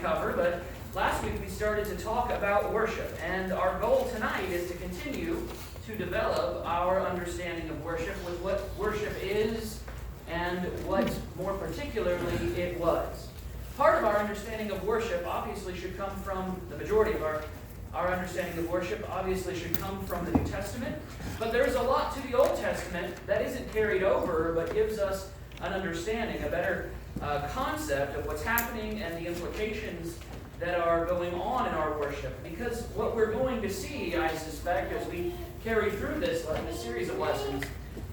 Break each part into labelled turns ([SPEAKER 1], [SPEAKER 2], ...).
[SPEAKER 1] cover, but last week we started to talk about worship, and our goal tonight is to continue to develop our understanding of worship with what worship is and what more particularly it was. Part of our understanding of worship obviously should come from, the majority of our understanding of worship obviously should come from the New Testament, but there's a lot to the Old Testament that isn't carried over but gives us an understanding, a better concept of what's happening and the implications that are going on in our worship. Because what we're going to see, I suspect, as we carry through this series of lessons,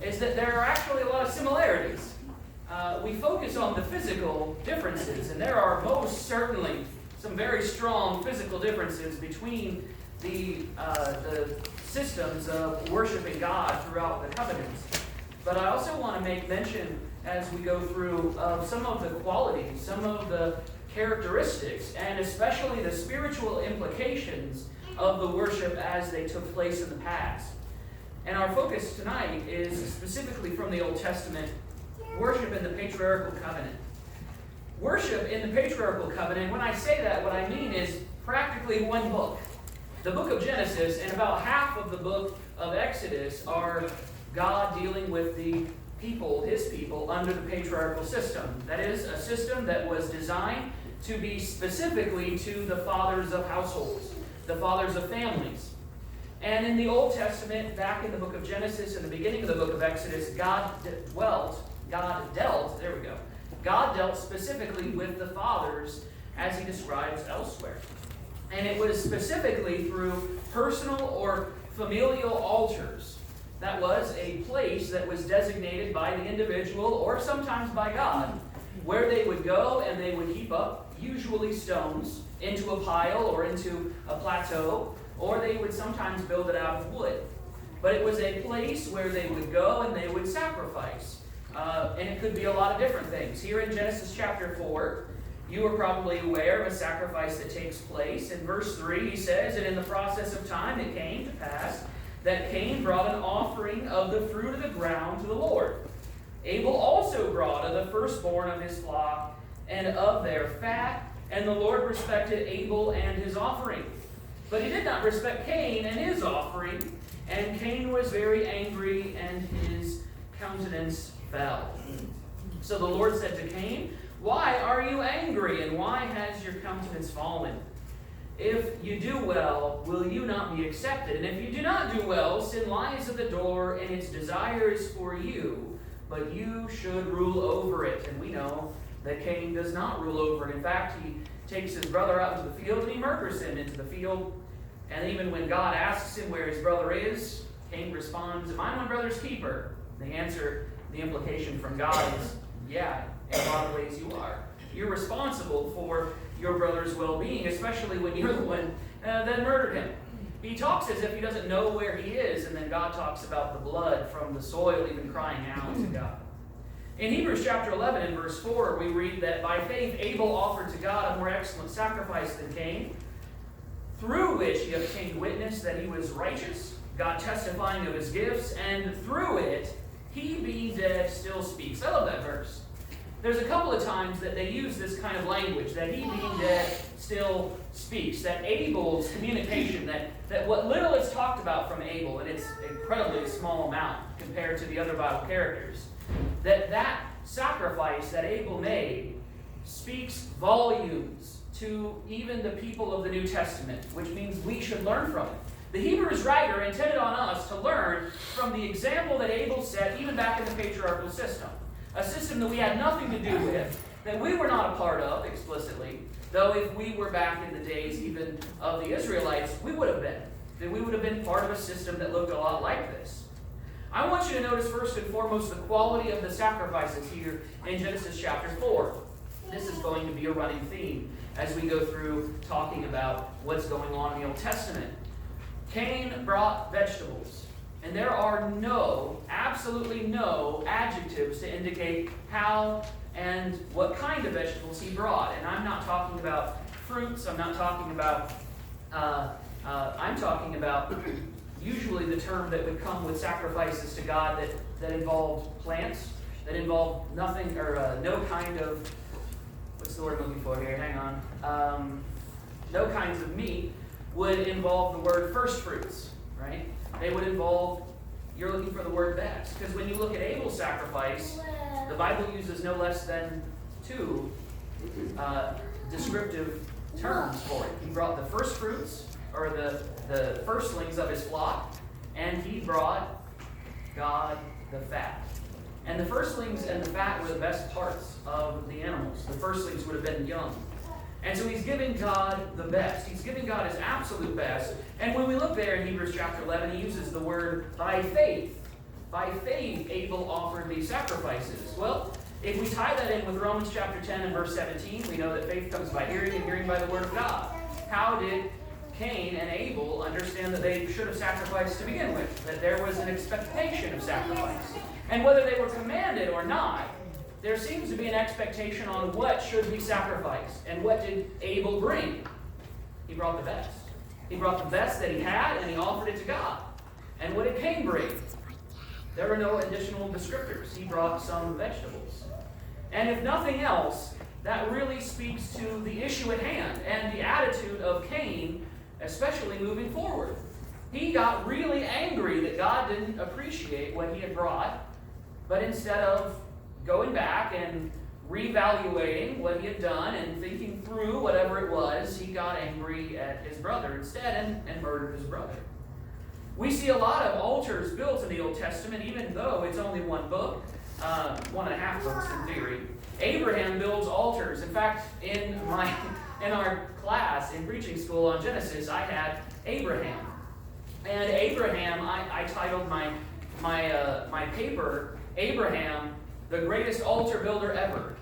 [SPEAKER 1] is that there are actually a lot of similarities. We focus on the physical differences, and there are most certainly some very strong physical differences between the systems of worshiping God throughout the covenants. But I also want to make mention, as we go through, of some of the qualities, some of the characteristics, and especially the spiritual implications of the worship as they took place in the past. And our focus tonight is specifically from the Old Testament, worship in the patriarchal covenant. Worship in the patriarchal covenant, when I say that, what I mean is practically one book. The book of Genesis and about half of the book of Exodus are God dealing with the people, his people, under the patriarchal system. That is, a system that was designed to be specifically to the fathers of households, the fathers of families. And in the Old Testament, back in the book of Genesis and the beginning of the book of Exodus, God dealt specifically with the fathers as he describes elsewhere. And it was specifically through personal or familial altars. That was a place that was designated by the individual or sometimes by God, where they would go and they would heap up, usually stones, into a pile or into a plateau, or they would sometimes build it out of wood. But it was a place where they would go and they would sacrifice. And it could be a lot of different things. Here in Genesis chapter 4, you are probably aware of a sacrifice that takes place. In verse 3, he says, "And in the process of time it came to pass that Cain brought an offering of the fruit of the ground to the Lord. Abel also brought of the firstborn of his flock and of their fat, and the Lord respected Abel and his offering. But he did not respect Cain and his offering, and Cain was very angry, and his countenance fell. So the Lord said to Cain, 'Why are you angry, and why has your countenance fallen? If you do well, will you not be accepted? And if you do not do well, sin lies at the door, and its desire is for you, but you should rule over it.' And we know that Cain does not rule over it. In fact, he takes his brother out into the field, and he murders him into the field. And even when God asks him where his brother is, Cain responds, 'Am I my brother's keeper?' The answer, the implication from God is, yeah, in a lot of ways you are. You're responsible for your brother's well-being, especially when you're the one that murdered him." He talks as if he doesn't know where he is, and then God talks about the blood from the soil even crying out to God. In Hebrews chapter 11 and verse 4, we read that by faith Abel offered to God a more excellent sacrifice than Cain, through which he obtained witness that he was righteous, God testifying of his gifts, and through it, he being dead still speaks. I love that verse. There's a couple of times that they use this kind of language, that he being dead still speaks, that Abel's communication, that what little is talked about from Abel, and it's incredibly small amount compared to the other Bible characters, that sacrifice that Abel made speaks volumes to even the people of the New Testament, which means we should learn from it. The Hebrews writer intended on us to learn from the example that Abel set even back in the patriarchal system. A system that we had nothing to do with, that we were not a part of explicitly, though if we were back in the days even of the Israelites, we would have been. That we would have been part of a system that looked a lot like this. I want you to notice first and foremost the quality of the sacrifices here in Genesis chapter 4. This is going to be a running theme as we go through talking about what's going on in the Old Testament. Cain brought vegetables. And there are absolutely no adjectives to indicate how and what kind of vegetables he brought. And I'm not talking about fruits. I'm not talking about, I'm talking about usually the term that would come with sacrifices to God that involved plants, that involved nothing or no kind of, what's the word I'm looking for here? Hang on. No kinds of meat would involve the word first fruits, right? They would involve, you're looking for the word best. Because when you look at Abel's sacrifice, the Bible uses no less than two descriptive terms for it. He brought the first fruits, or the firstlings of his flock, and he brought God the fat. And the firstlings and the fat were the best parts of the animals. The firstlings would have been young. And so he's giving God the best. He's giving God his absolute best. And when we look there in Hebrews chapter 11, he uses the word by faith. By faith, Abel offered these sacrifices. Well, if we tie that in with Romans chapter 10 and verse 17, we know that faith comes by hearing and hearing by the word of God. How did Cain and Abel understand that they should have sacrificed to begin with? That there was an expectation of sacrifice. And whether they were commanded or not, there seems to be an expectation on what should be sacrificed. And what did Abel bring? He brought the best. He brought the best that he had, and he offered it to God. And what did Cain bring? There were no additional descriptors. He brought some vegetables. And if nothing else, that really speaks to the issue at hand and the attitude of Cain, especially moving forward. He got really angry that God didn't appreciate what he had brought, but instead of going back and reevaluating what he had done and thinking through whatever it was, he got angry at his brother instead and murdered his brother. We see a lot of altars built in the Old Testament, even though it's only one book, 1.5 books in theory. Abraham builds altars. In fact, in our class in preaching school on Genesis, I had Abraham. And Abraham, I titled my paper, Abraham, the greatest altar builder ever.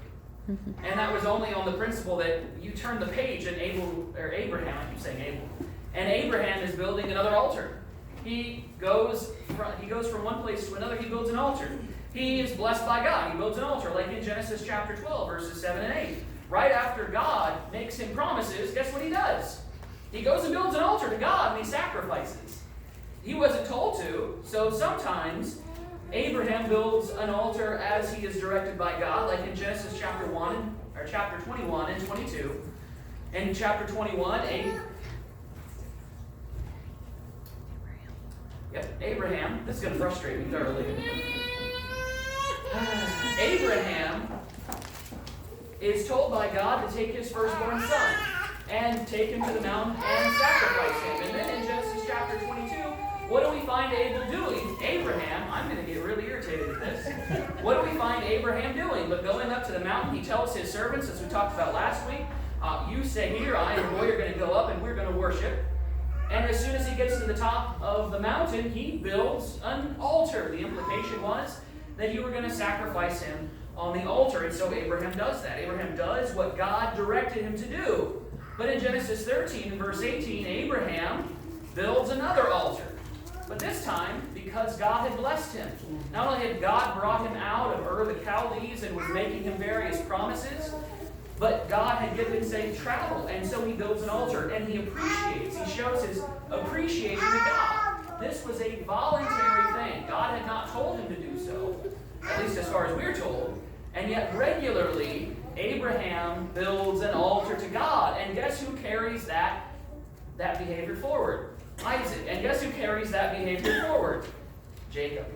[SPEAKER 1] And that was only on the principle that you turn the page and Abraham, I keep saying Abel, and Abraham is building another altar. He goes from one place to another, he builds an altar. He is blessed by God. He builds an altar, like in Genesis chapter 12, verses 7 and 8. Right after God makes him promises, guess what he does? He goes and builds an altar to God, and he sacrifices. He wasn't told to, so sometimes Abraham builds an altar as he is directed by God, like in Genesis chapter 21 and 22. In chapter 21, Abraham, this is going to frustrate me thoroughly. Abraham is told by God to take his firstborn son and take him to the mountain and sacrifice him. And then in Genesis chapter 22, what do we find Abel doing? Abraham, I'm going to get really irritated at this. What do we find Abraham doing? But going up to the mountain, he tells his servants, as we talked about last week, you stay here, I and Roy are going to go up and we're going to worship. And as soon as he gets to the top of the mountain, he builds an altar. The implication was that you were going to sacrifice him on the altar. And so Abraham does that. Abraham does what God directed him to do. But in Genesis 13 and verse 18, Abraham builds another altar. But this time, because God had blessed him. Not only had God brought him out of Ur the Chaldees and was making him various promises, but God had given him safe travel. And so he builds an altar and he appreciates. He shows his appreciation to God. This was a voluntary thing. God had not told him to do so, at least as far as we're told. And yet regularly, Abraham builds an altar to God. And guess who carries that behavior forward? Isaac. And guess who carries that behavior forward? Jacob.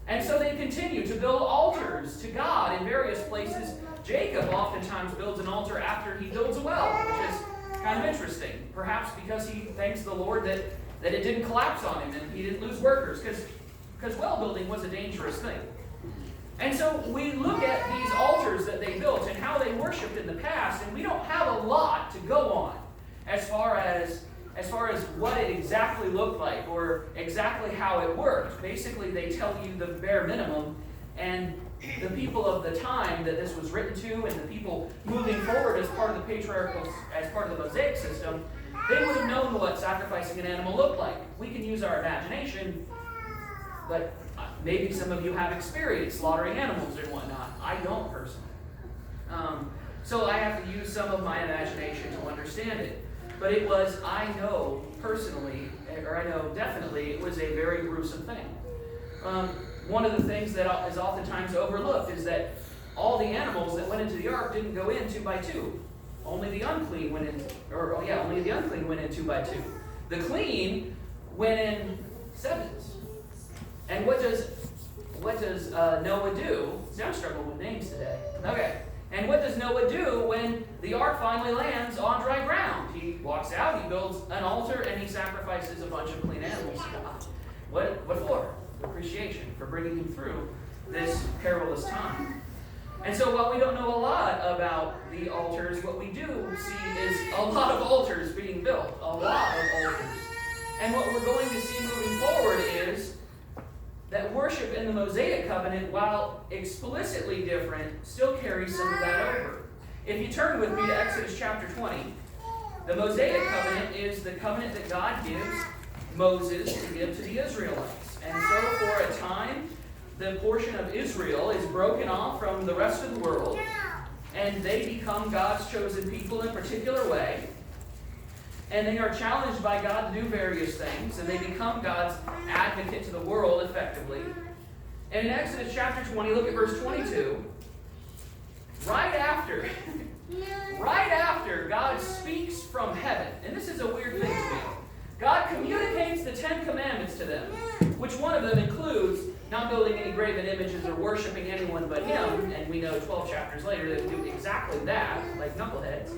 [SPEAKER 1] And so they continue to build altars to God in various places. Jacob oftentimes builds an altar after he builds a well, which is kind of interesting. Perhaps because he thanks the Lord that it didn't collapse on him and he didn't lose workers, because well building was a dangerous thing. And so we look at these altars that they built and how they worshipped in the past, and we don't have a lot to go on as far as what it exactly looked like or exactly how it worked. Basically, they tell you the bare minimum, and the people of the time that this was written to and the people moving forward as part of the Mosaic system, they would have known what sacrificing an animal looked like. We can use our imagination, but maybe some of you have experienced slaughtering animals and whatnot. I don't personally. So I have to use some of my imagination to understand it. But it was, I know personally, or I know definitely, it was a very gruesome thing. One of the things that is oftentimes overlooked is that all the animals that went into the ark didn't go in 2 by 2. Only the unclean went in, only the unclean went in 2 by 2. The clean went in 7s. And what does Noah do? See, I'm struggling with names today. Okay. And what does Noah do when the ark finally lands on dry ground? He walks out, he builds an altar, and he sacrifices a bunch of clean animals to God. What for? Appreciation for bringing him through this perilous time. And so while we don't know a lot about the altars, what we do see is a lot of altars being built. A lot of altars. And what we're going to see moving forward is that worship in the Mosaic covenant, while explicitly different, still carries some of that over. If you turn with me to Exodus chapter 20, the Mosaic covenant is the covenant that God gives Moses to give to the Israelites. And so for a time, the portion of Israel is broken off from the rest of the world, and they become God's chosen people in a particular way. And they are challenged by God to do various things, and they become God's advocate to the world effectively. And in Exodus chapter 20, look at verse 22. Right after God speaks from heaven, and this is a weird thing to me. God communicates the 10 Commandments to them, which one of them includes not building any graven images or worshiping anyone but Him, and we know 12 chapters later that do exactly that, like knuckleheads.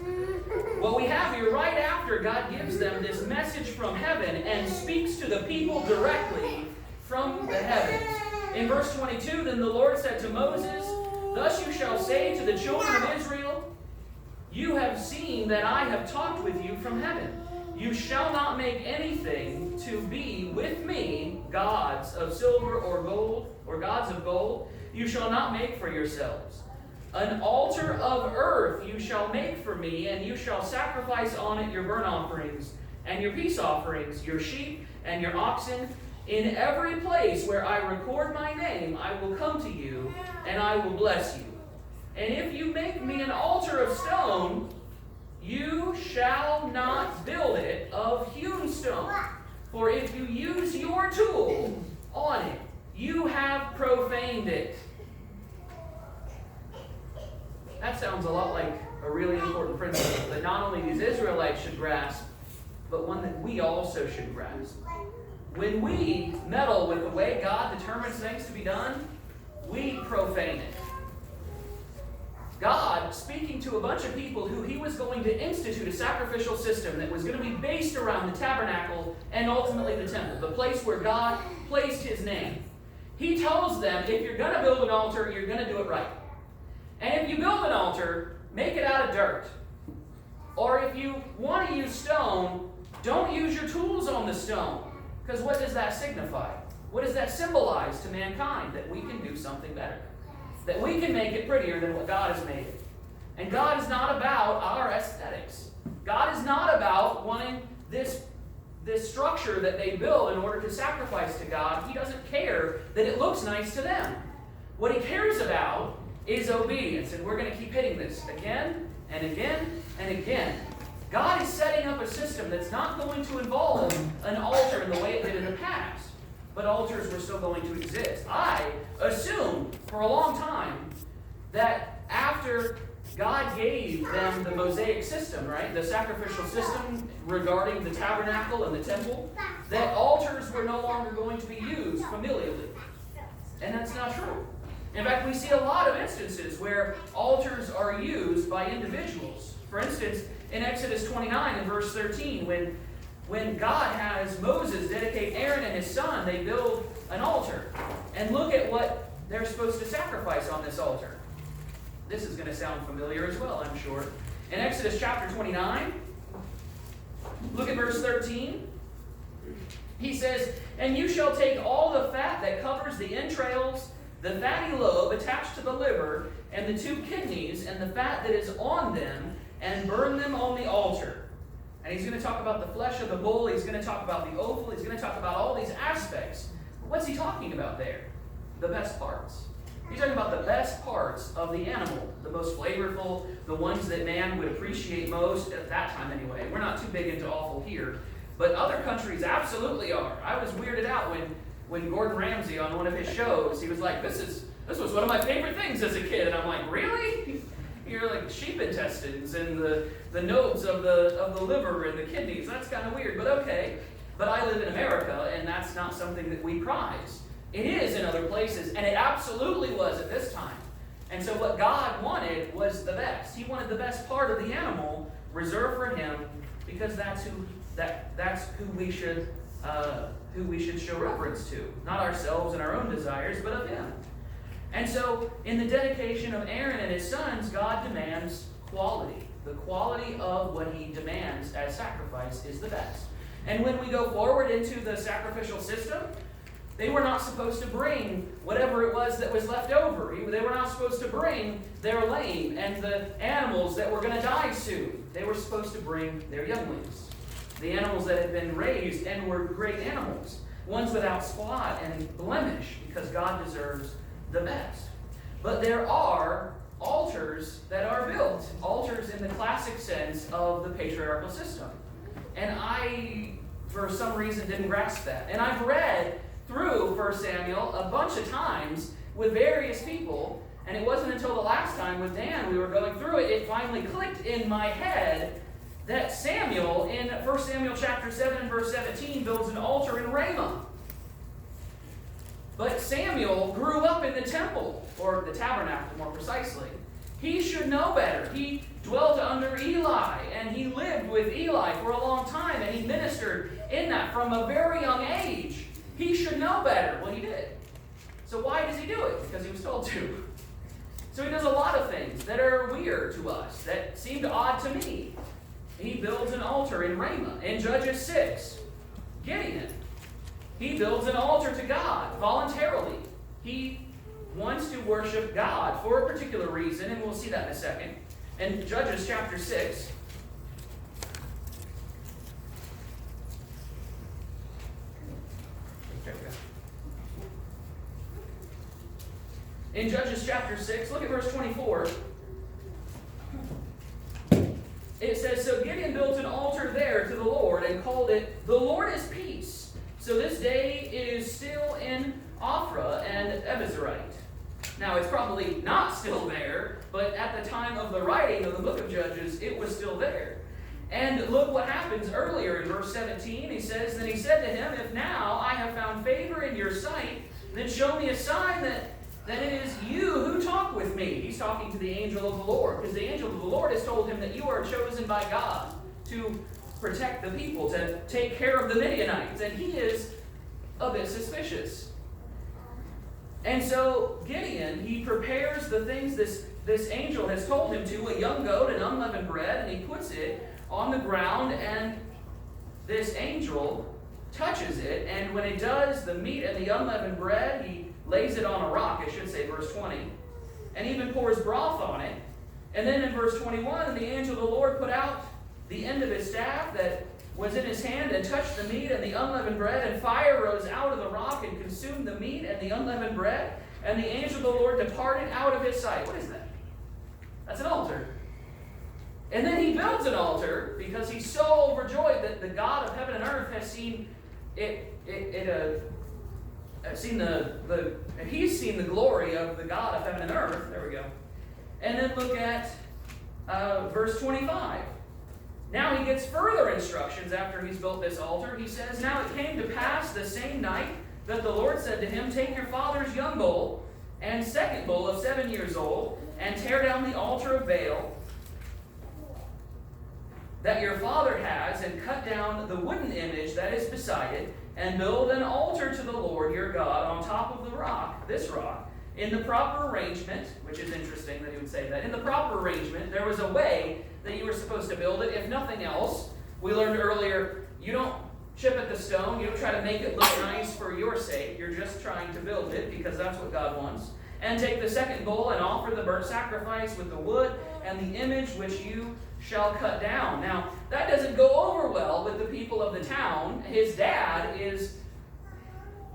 [SPEAKER 1] What we have here, right after God gives them this message from heaven and speaks to the people directly from the heavens. In verse 22, then the Lord said to Moses, "Thus you shall say to the children of Israel, you have seen that I have talked with you from heaven. You shall not make anything to be with me gods of silver or gold, or gods of gold. You shall not make for yourselves. An altar of earth you shall make for me, and you shall sacrifice on it your burnt offerings and your peace offerings, your sheep and your oxen. In every place where I record my name, I will come to you, and I will bless you. And if you make me an altar of stone, you shall not build it of hewn stone. For if you use your tool on it, you have profaned it." That sounds a lot like a really important principle that not only these Israelites should grasp, but one that we also should grasp. When we meddle with the way God determines things to be done, we profane it. God, speaking to a bunch of people who He was going to institute a sacrificial system that was going to be based around the tabernacle and ultimately the temple, the place where God placed His name. He tells them, if you're going to build an altar, you're going to do it right. And if you build an altar, make it out of dirt. Or if you want to use stone, don't use your tools on the stone. Because what does that signify? What does that symbolize to mankind? That we can do something better. That we can make it prettier than what God has made it. And God is not about our aesthetics. God is not about wanting this structure that they build in order to sacrifice to God. He doesn't care that it looks nice to them. What He cares about is obedience. And we're going to keep hitting this again and again and again. God is setting up a system that's not going to involve an altar in the way it did in the past. But altars were still going to exist. I assumed for a long time that after God gave them the Mosaic system, right, the sacrificial system regarding the tabernacle and the temple, that altars were no longer going to be used familially. And that's not true. In fact, we see a lot of instances where altars are used by individuals. For instance, in Exodus 29 and verse 13, when God has Moses dedicate Aaron and his son, they build an altar. And look at what they're supposed to sacrifice on this altar. This is going to sound familiar as well, I'm sure. In Exodus chapter 29, look at verse 13. He says, "And you shall take all the fat that covers the entrails, the fatty lobe attached to the liver, and the 2 kidneys, and the fat that is on them, and burn them on the altar." And he's going to talk about the flesh of the bull. He's going to talk about the offal. He's going to talk about all these aspects. What's he talking about there? The best parts. He's talking about the best parts of the animal, the most flavorful, the ones that man would appreciate most at that time anyway. We're not too big into offal here, but other countries absolutely are. I was weirded out when Gordon Ramsay on one of his shows, he was like, this This was one of my favorite things as a kid. And I'm like, really? You're like sheep intestines and the nodes of the liver and the kidneys. That's kind of weird, but okay. But I live in America, and that's not something that we prize. It is in other places, and it absolutely was at this time. And so what God wanted was the best. He wanted the best part of the animal reserved for him, because that's who we should show reverence to. Not ourselves and our own desires, but of him. And so in the dedication of Aaron and his sons, God demands quality. The quality of what he demands as sacrifice is the best. And when we go forward into the sacrificial system, they were not supposed to bring whatever it was that was left over. They were not supposed to bring their lame and the animals that were going to die soon. They were supposed to bring their younglings, the animals that had been raised and were great animals, ones without spot and blemish, because God deserves the best. But there are altars that are built, altars in the classic sense of the patriarchal system. And I, for some reason, didn't grasp that. And I've read through 1 Samuel a bunch of times with various people, and it wasn't until the last time with Dan we were going through it, it finally clicked in my head that Samuel, in 1 Samuel chapter 7 and verse 17, builds an altar in Ramah. But Samuel grew up in the temple, or the tabernacle more precisely. He should know better. He dwelt under Eli, and he lived with Eli for a long time, and he ministered in that from a very young age. He should know better. Well, he did. So why does he do it? Because he was told to. So he does a lot of things that are weird to us, that seemed odd to me. He builds an altar in Ramah. In Judges 6, Gideon, he builds an altar to God voluntarily. He wants to worship God for a particular reason, and we'll see that in a second. In Judges chapter 6, look at verse 24. It says, "So Gideon built an altar there to the Lord and called it, 'The Lord is Peace.' So this day it is still in Ophrah and Ebezerite." Now, it's probably not still there, but at the time of the writing of the book of Judges, it was still there. And look what happens earlier in verse 17. He says, "Then he said to him, 'If now I have found favor in your sight, then show me a sign that it is you who talk with me.'" He's talking to the angel of the Lord, because the angel of the Lord has told him that you are chosen by God to protect the people, to take care of the Midianites. And he is a bit suspicious. And so Gideon, he prepares the things this angel has told him to, a young goat and unleavened bread, and he puts it on the ground, and this angel touches it, and when it does, the meat and the unleavened bread, he lays it on a rock, I should say, verse 20, and even pours broth on it. And then in verse 21, the angel of the Lord put out the end of his staff that was in his hand and touched the meat and the unleavened bread, and fire rose out of the rock and consumed the meat and the unleavened bread, and the angel of the Lord departed out of his sight. What is that? That's an altar. And then he builds an altar because he's so overjoyed that the God of heaven and earth has seen he's seen the glory of the God of heaven and earth. There we go. And then look at verse 25. Now he gets further instructions after he's built this altar. He says, "Now it came to pass the same night that the Lord said to him, 'Take your father's young bull and second bull of 7 years old, and tear down the altar of Baal that your father has, and cut down the wooden image that is beside it, and build an altar to the Lord your God on top of the rock,' this rock, 'in the proper arrangement,'" which is interesting that he would say that. "In the proper arrangement, there was a way that you were supposed to build it, if nothing else." We learned earlier, you don't chip at the stone, you don't try to make it look nice for your sake, you're just trying to build it because that's what God wants. "And take the second bull and offer the burnt sacrifice with the wood and the image which you shall cut down." Now, that doesn't go over well with the people of the town. His dad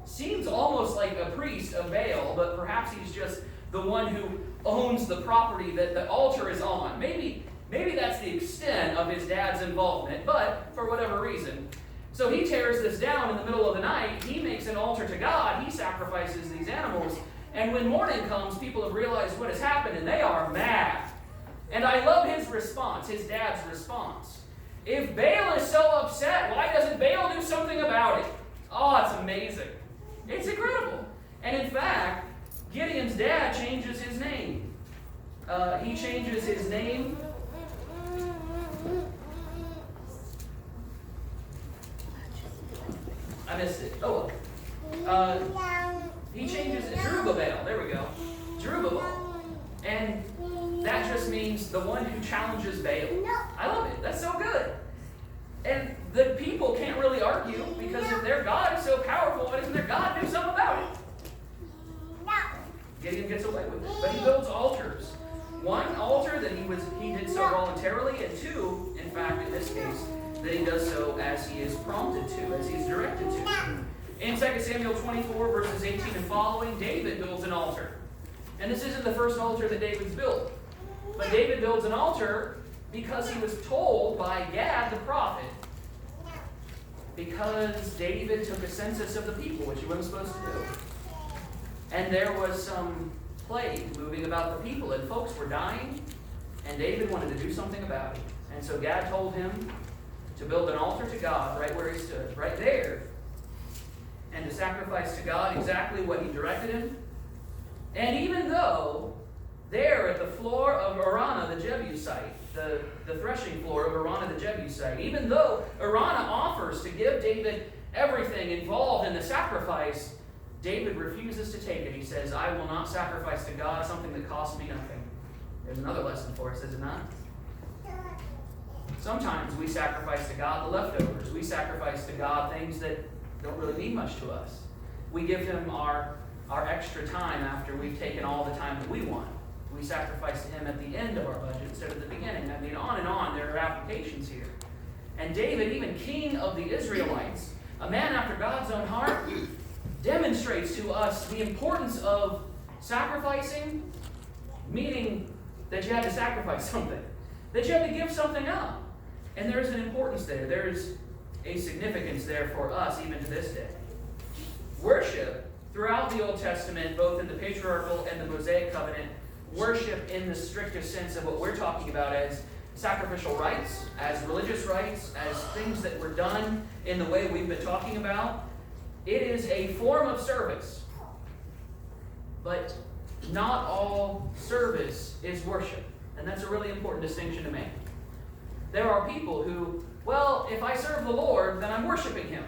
[SPEAKER 1] seems almost like a priest of Baal, but perhaps he's just the one who owns the property that the altar is on. Maybe that's the extent of his dad's involvement, but for whatever reason. So he tears this down in the middle of the night. He makes an altar to God. He sacrifices these animals. And when morning comes, people have realized what has happened, and they are mad. And I love his response, his dad's response. If Baal is so upset, why doesn't Baal do something about it? Oh, it's amazing. It's incredible. And in fact, Gideon's dad changes his name. He changes his name. I missed it. Oh, he changes it. Jerubbaal. There we go. Jerubbaal. And that just means the one who challenges Baal. I love it. That's so good. And the people can't really argue, because if their God is so powerful, why doesn't their God do something about it? Gideon gets away with it. But he builds altars. One altar that he did so voluntarily, and two, in fact, in this case, that he does so as he is prompted to, as he is directed to. In 2 Samuel 24, verses 18 and following, David builds an altar. And this isn't the first altar that David's built. But David builds an altar because he was told by Gad the prophet, because David took a census of the people, which he wasn't supposed to do. And there was some plague moving about the people, and folks were dying, and David wanted to do something about it. And so Gad told him to build an altar to God right where he stood, right there, and to sacrifice to God exactly what he directed him. And even though there at the floor of Araunah the Jebusite, the threshing floor of Araunah the Jebusite, even though Araunah offers to give David everything involved in the sacrifice, David refuses to take it. He says, I will not sacrifice to God something that costs me nothing. There's another lesson for us, is it not? Sometimes we sacrifice to God the leftovers. We sacrifice to God things that don't really mean much to us. We give him our extra time after we've taken all the time that we want. We sacrifice to him at the end of our budget instead of the beginning. I mean, on and on, there are applications here. And David, even king of the Israelites, a man after God's own heart, demonstrates to us the importance of sacrificing, meaning that you had to sacrifice something, that you had to give something up. And there's an importance there. There's a significance there for us even to this day. Worship throughout the Old Testament, both in the patriarchal and the Mosaic covenant, worship in the strictest sense of what we're talking about as sacrificial rites, as religious rites, as things that were done in the way we've been talking about. It is a form of service. But not all service is worship. And that's a really important distinction to make. There are people who, well, if I serve the Lord, then I'm worshiping him.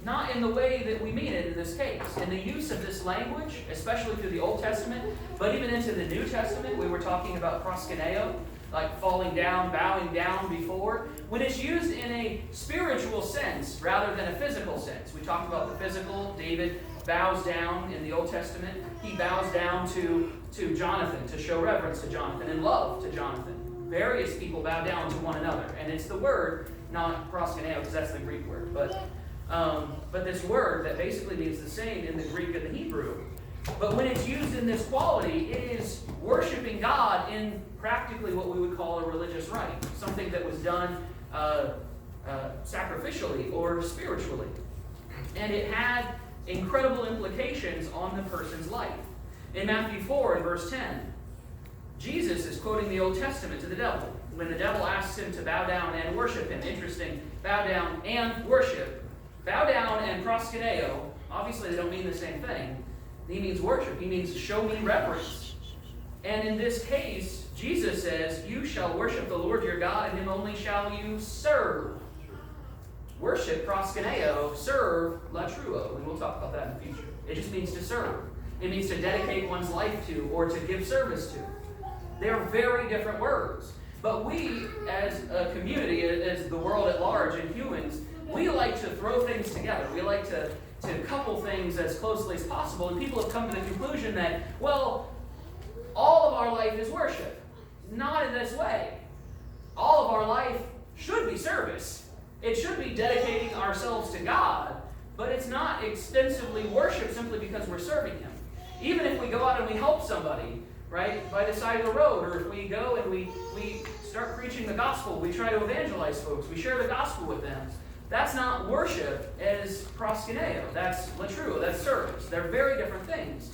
[SPEAKER 1] Not in the way that we mean it in this case. In the use of this language, especially through the Old Testament, but even into the New Testament, we were talking about proskuneo, like falling down, bowing down before. When it's used in a spiritual sense rather than a physical sense. We talked about the physical. David bows down in the Old Testament. He bows down to Jonathan, to show reverence to Jonathan and love to Jonathan. Various people bow down to one another. And it's the word, not proskuneo, because that's the Greek word. But this word that basically means the same in the Greek and the Hebrew. But when it's used in this quality, it is worshiping God in practically what we would call a religious rite, something that was done sacrificially or spiritually. And it had incredible implications on the person's life. In Matthew 4 and verse 10, Jesus is quoting the Old Testament to the devil. When the devil asks him to bow down and worship him, interesting, bow down and worship. Bow down and proskuneo, obviously they don't mean the same thing. He means worship. He means show me reverence. And in this case, Jesus says, you shall worship the Lord your God, and him only shall you serve. Worship, proskuneo, serve, latruo. And we'll talk about that in the future. It just means to serve. It means to dedicate one's life to or to give service to. They're very different words. But we, as a community, as the world at large, and humans, we like to throw things together. We like to couple things as closely as possible. And people have come to the conclusion that, well, all of our life is worship. Not in this way. All of our life should be service. It should be dedicating ourselves to God, but it's not extensively worship simply because we're serving him. Even if we go out and we help somebody, right, by the side of the road, or if we go and we start preaching the gospel, we try to evangelize folks, we share the gospel with them. That's not worship as proskuneo. That's latruo. That's service. They're very different things.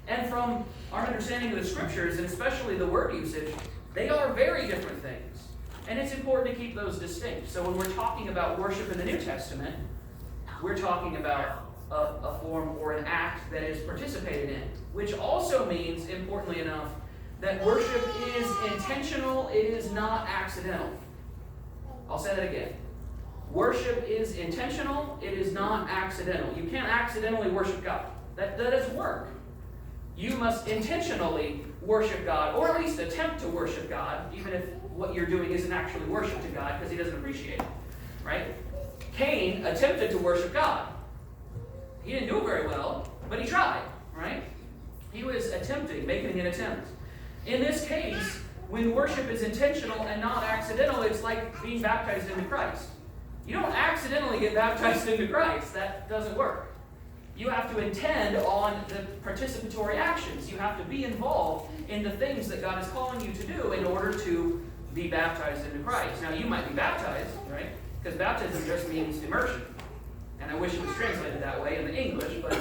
[SPEAKER 1] And from our understanding of the Scriptures, and especially the word usage, they are very different things. And it's important to keep those distinct. So when we're talking about worship in the New Testament, we're talking about a form or an act that is participated in, which also means, importantly enough, that worship is intentional, it is not accidental. I'll say that again. Worship is intentional, it is not accidental. You can't accidentally worship God. That doesn't work. You must intentionally worship God, or at least attempt to worship God, even if what you're doing isn't actually worship to God because he doesn't appreciate it. Right? Cain attempted to worship God. He didn't do it very well, but he tried. Right? He was attempting, making an attempt. In this case, when worship is intentional and not accidental, it's like being baptized into Christ. You don't accidentally get baptized into Christ. That doesn't work. You have to intend on the participatory actions. You have to be involved in the things that God is calling you to do in order to be baptized into Christ. Now, you might be baptized, right? Because baptism just means immersion. And I wish it was translated that way in the English, but,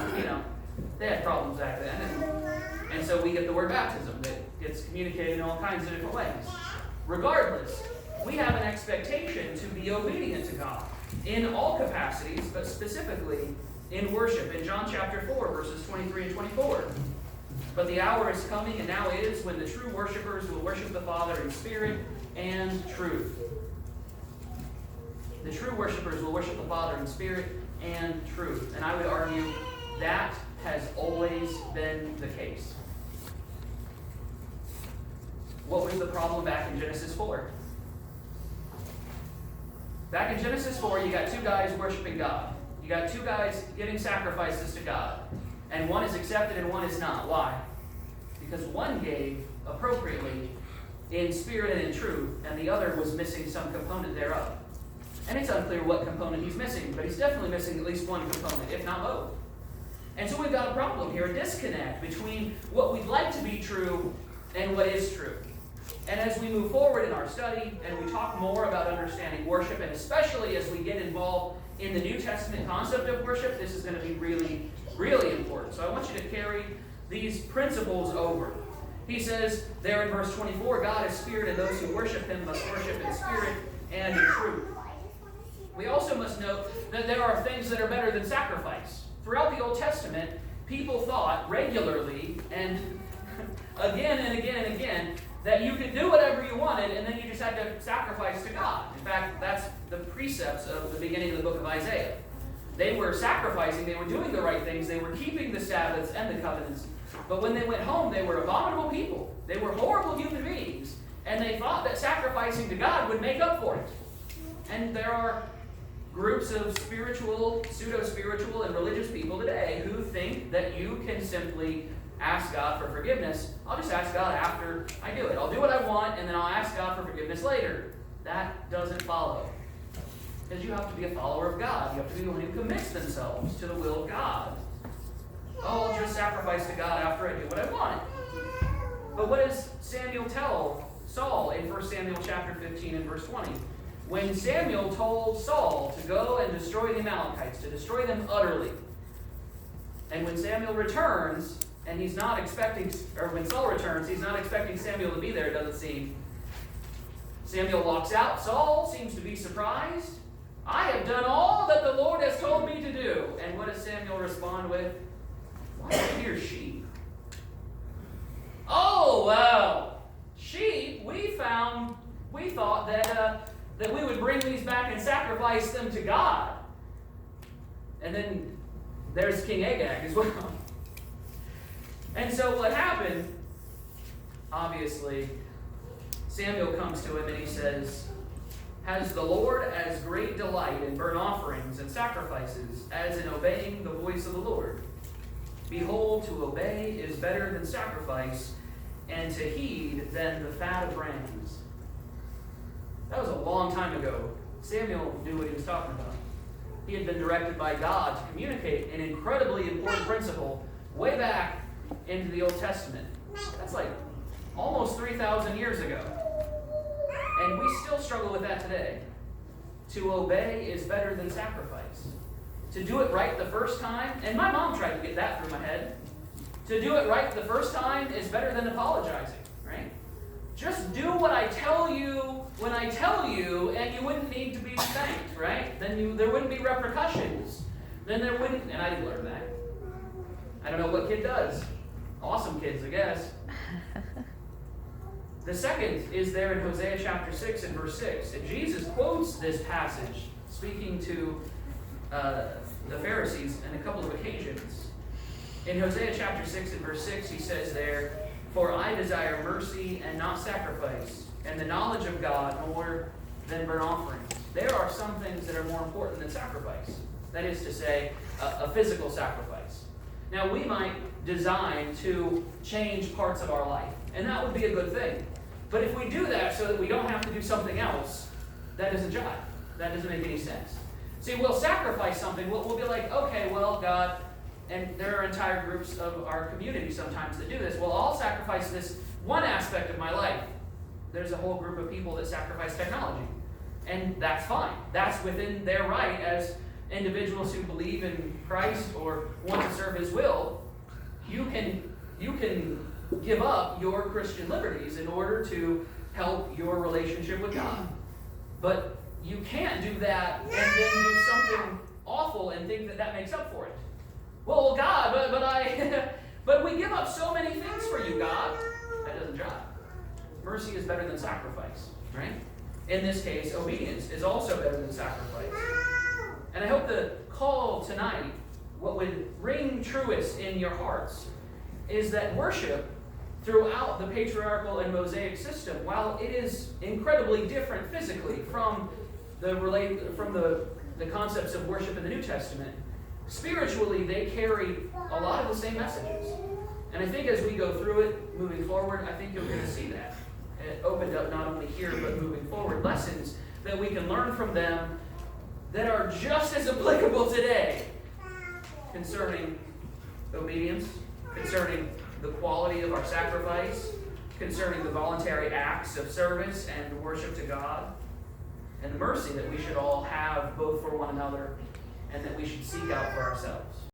[SPEAKER 1] they had problems back then. And so we get the word baptism that gets communicated in all kinds of different ways. Regardless, we have an expectation to be obedient to God in all capacities, but specifically in worship. In John chapter 4, verses 23 and 24. But the hour is coming, and now is, when the true worshipers will worship the Father in spirit and truth. The true worshipers will worship the Father in spirit and truth. And I would argue that has always been the case. What was the problem back in Genesis 4? Back in Genesis 4, you got two guys worshiping God. You got two guys giving sacrifices to God. And one is accepted and one is not. Why? Because one gave appropriately in spirit and in truth, and the other was missing some component thereof. And it's unclear what component he's missing, but he's definitely missing at least one component, if not both. And so we've got a problem here, a disconnect between what we'd like to be true and what is true. And as we move forward in our study and we talk more about understanding worship, and especially as we get involved in the New Testament concept of worship, this is going to be really, really important. So I want you to carry these principles over. He says there in verse 24, God is spirit, and those who worship him must worship in spirit and in truth. We also must note that there are things that are better than sacrifice. Throughout the Old Testament, people thought regularly and again and again and again that you could do whatever you wanted and then you just had to sacrifice to God. In fact, that's the precepts of the beginning of the book of Isaiah. They were sacrificing, they were doing the right things, they were keeping the Sabbaths and the covenants. But when they went home, they were abominable people. They were horrible human beings. And they thought that sacrificing to God would make up for it. And there are groups of spiritual, pseudo-spiritual, and religious people today who think that you can simply ask God for forgiveness. I'll just ask God after I do it. I'll do what I want, and then I'll ask God for forgiveness later. That doesn't follow. Because you have to be a follower of God. You have to be the one who commits themselves to the will of God. Oh, I'll just sacrifice to God after I do what I want. But what does Samuel tell Saul in 1 Samuel chapter 15 and verse 20? When Samuel told Saul to go and destroy the Amalekites, to destroy them utterly. And when Samuel returns, and he's not expecting, or when Saul returns, he's not expecting Samuel to be there, it doesn't seem. Samuel walks out. Saul seems to be surprised. I have done all that the Lord has told me to do. And what does Samuel respond with? Why are here sheep? Oh, well, sheep, we thought that we would bring these back and sacrifice them to God. And then there's King Agag as well. And so what happened, obviously, Samuel comes to him and he says, has the Lord as great delight in burnt offerings and sacrifices as in obeying the voice of the Lord? Behold, to obey is better than sacrifice, and to heed than the fat of rams. That was a long time ago. Samuel knew what he was talking about. He had been directed by God to communicate an incredibly important principle way back into the Old Testament. That's like almost 3,000 years ago. And we still struggle with that today. To obey is better than sacrifice. To do it right the first time, and my mom tried to get that through my head. To do it right the first time is better than apologizing, right? Just do what I tell you when I tell you, and you wouldn't need to be spanked, right? Then there wouldn't be repercussions. Then there wouldn't, and I didn't learn that. I don't know what kid does. Awesome kids, I guess. The second is there in Hosea chapter 6 and verse 6. And Jesus quotes this passage, speaking to the Pharisees on a couple of occasions. In Hosea chapter 6 and verse 6, he says there, "For I desire mercy and not sacrifice, and the knowledge of God more than burnt offerings." There are some things that are more important than sacrifice. That is to say, a physical sacrifice. Now, we might design to change parts of our life, and that would be a good thing. But if we do that so that we don't have to do something else, that doesn't jive. That doesn't make any sense. See, we'll sacrifice something. We'll be like, okay, well, God, and there are entire groups of our community sometimes that do this. Well, I'll sacrifice this one aspect of my life. There's a whole group of people that sacrifice technology. And that's fine. That's within their right as individuals who believe in Christ or want to serve His will. You can give up your Christian liberties in order to help your relationship with God. But you can't do that and then do something awful and think that that makes up for it. Well, God, but we give up so many things for you, God. That doesn't jive. Mercy is better than sacrifice, right? In this case, obedience is also better than sacrifice. And I hope the call tonight, what would ring truest in your hearts, is that worship throughout the patriarchal and Mosaic system, while it is incredibly different physically from the concepts of worship in the New Testament, spiritually they carry a lot of the same messages. And I think as we go through it, moving forward, I think you're going to see that. It opened up not only here, but moving forward, lessons that we can learn from them that are just as applicable today concerning obedience, concerning the quality of our sacrifice, concerning the voluntary acts of service and worship to God, and the mercy that we should all have both for one another and that we should seek out for ourselves.